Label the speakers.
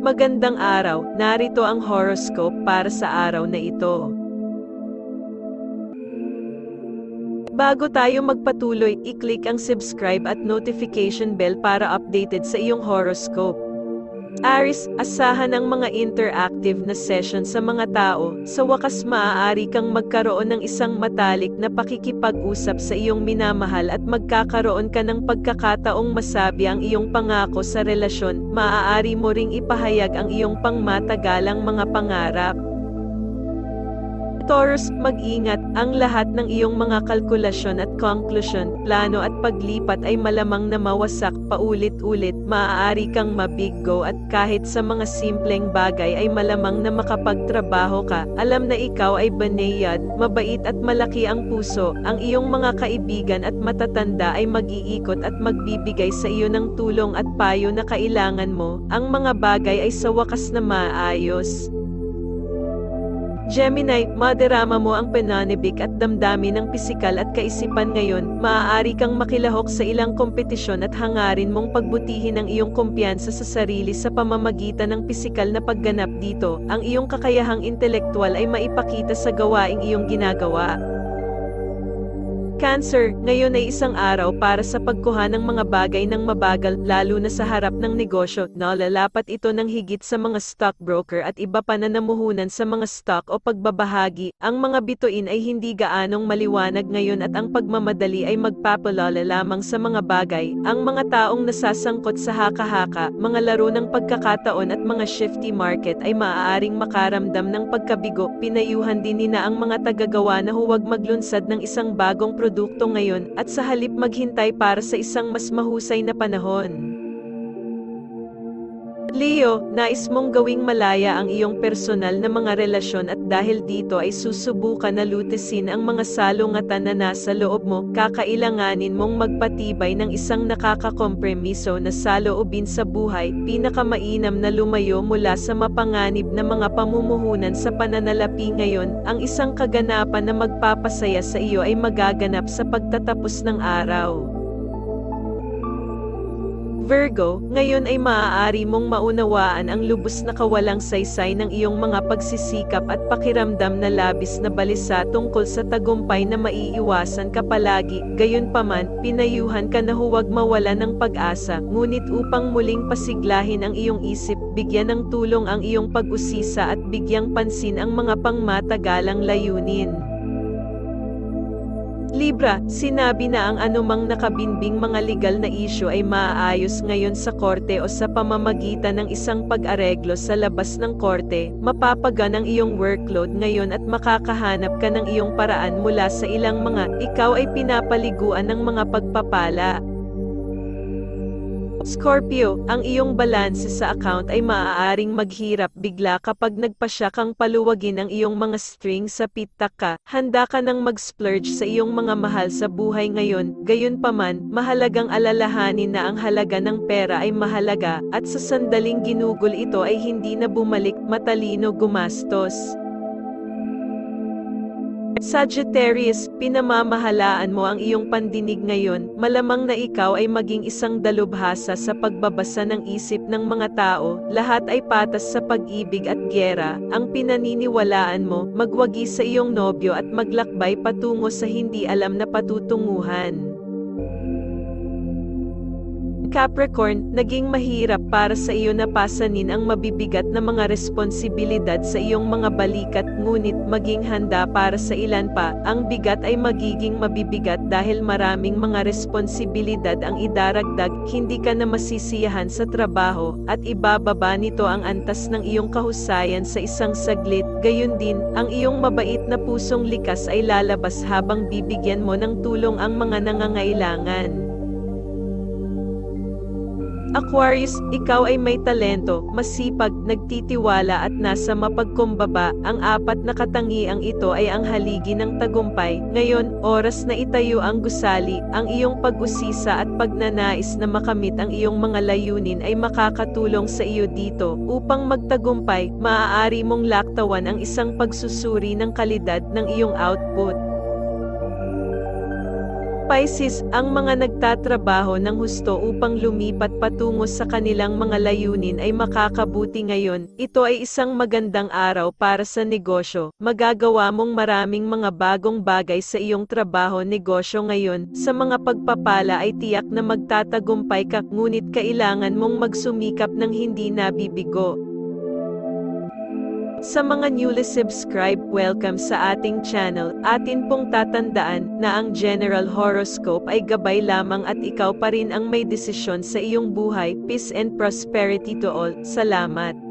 Speaker 1: Magandang araw, narito ang horoscope para sa araw na ito. Bago tayo magpatuloy, i-click ang subscribe at notification bell para updated sa iyong horoscope. Aries, asahan ang mga interactive na session sa mga tao. Sa wakas maaari kang magkaroon ng isang matalik na pakikipag-usap sa iyong minamahal at magkakaroon ka ng pagkakataong masabi ang iyong pangako sa relasyon. Maaari mo ring ipahayag ang iyong pangmatagalang mga pangarap. Taurus, mag-ingat, ang lahat ng iyong mga kalkulasyon at conclusion, plano at paglipat ay malamang na mawasak paulit-ulit. Maaari kang mabiggo at kahit sa mga simpleng bagay ay malamang na makapagtrabaho ka. Alam na ikaw ay banayad, mabait at malaki ang puso. Ang iyong mga kaibigan at matatanda ay mag-iikot at magbibigay sa iyo ng tulong at payo na kailangan mo. Ang mga bagay ay sa wakas na maayos. Gemini, madarama mo ang pananabik at damdamin ng pisikal at kaisipan ngayon. Maaari kang makilahok sa ilang kompetisyon at hangarin mong pagbutihin ang iyong kumpiyansa sa sarili sa pamamagitan ng pisikal na pagganap dito. Ang iyong kakayahang intelektual ay maipakita sa gawaing iyong ginagawa. Cancer, ngayon ay isang araw para sa pagkuha ng mga bagay ng mabagal, lalo na sa harap ng negosyo. Nalalapat ito ng higit sa mga stockbroker at iba pa na namuhunan sa mga stock o pagbabahagi. Ang mga bituin ay hindi gaanong maliwanag ngayon at ang pagmamadali ay magpapalala lamang sa mga bagay. Ang mga taong nasasangkot sa haka-haka, mga laro ng pagkakataon at mga shifty market ay maaaring makaramdam ng pagkabigo. Pinayuhan din nina ang mga tagagawa na huwag maglunsad ng isang bagong produkto ngayon, at sa halip maghintay para sa isang mas mahusay na panahon. Leo, nais mong gawing malaya ang iyong personal na mga relasyon at dahil dito ay susubukan na lutisin ang mga salungatan na nasa loob mo. Kakailanganin mong magpatibay ng isang nakakakompromiso na saloobin sa buhay. Pinakamainam na lumayo mula sa mapanganib na mga pamumuhunan sa pananalapi ngayon. Ang isang kaganapan na magpapasaya sa iyo ay magaganap sa pagtatapos ng araw. Virgo, ngayon ay maaari mong maunawaan ang lubos na kawalang saysay ng iyong mga pagsisikap at pakiramdam na labis na balisa tungkol sa tagumpay na maiiwasan ka palagi. Gayunpaman, pinayuhan ka na huwag mawala ng pag-asa, ngunit upang muling pasiglahin ang iyong isip, bigyan ng tulong ang iyong pag-usisa at bigyang pansin ang mga pangmatagalang layunin. Libra, sinabi na ang anumang nakabinbing mga legal na isyu ay maaayos ngayon sa korte o sa pamamagitan ng isang pag-areglo sa labas ng korte. Mapapagan ang iyong workload ngayon at makakahanap ka ng iyong paraan mula sa ilang mga ikaw ay pinapaliguan ng mga pagpapala. Scorpio, ang iyong balanse sa account ay maaaring maghirap bigla kapag nagpasya kang paluwagin ang iyong mga string sa pitak ka. Handa ka nang mag-splurge sa iyong mga mahal sa buhay ngayon. Gayunpaman, mahalagang alalahanin na ang halaga ng pera ay mahalaga, at sa sandaling ginugol ito ay hindi na bumalik. Matalino gumastos. Sagittarius, pinamamahalaan mo ang iyong pandinig ngayon. Malamang na ikaw ay maging isang dalubhasa sa pagbabasa ng isip ng mga tao. Lahat ay patas sa pag-ibig at giyera. Ang pinaniniwalaan mo, magwagi sa iyong nobyo at maglakbay patungo sa hindi alam na patutunguhan. Capricorn, naging mahirap para sa iyo na pasanin ang mabibigat na mga responsibilidad sa iyong mga balikat, ngunit maging handa para sa ilan pa. Ang bigat ay magiging mabibigat dahil maraming mga responsibilidad ang idaragdag. Hindi ka na masisiyahan sa trabaho, at ibababa nito ang antas ng iyong kahusayan sa isang saglit. Gayun din, ang iyong mabait na pusong likas ay lalabas habang bibigyan mo ng tulong ang mga nangangailangan. Aquarius, ikaw ay may talento, masipag, nagtitiwala at nasa mapagkumbaba. Ang apat na katangiang ito ay ang haligi ng tagumpay. Ngayon, oras na itayo ang gusali. Ang iyong pag-usisa at pagnanais na makamit ang iyong mga layunin ay makakatulong sa iyo dito. Upang magtagumpay, maaari mong laktawan ang isang pagsusuri ng kalidad ng iyong output. Pisces, ang mga nagtatrabaho ng husto upang lumipat patungo sa kanilang mga layunin ay makakabuti ngayon. Ito ay isang magandang araw para sa negosyo. Magagawa mong maraming mga bagong bagay sa iyong trabaho negosyo ngayon. Sa mga pagpapala ay tiyak na magtatagumpay ka, ngunit kailangan mong magsumikap ng hindi nabibigo. Sa mga newly subscribe, welcome sa ating channel. Atin pong tatandaan na ang general horoscope ay gabay lamang at ikaw pa rin ang may desisyon sa iyong buhay. Peace and prosperity to all. Salamat.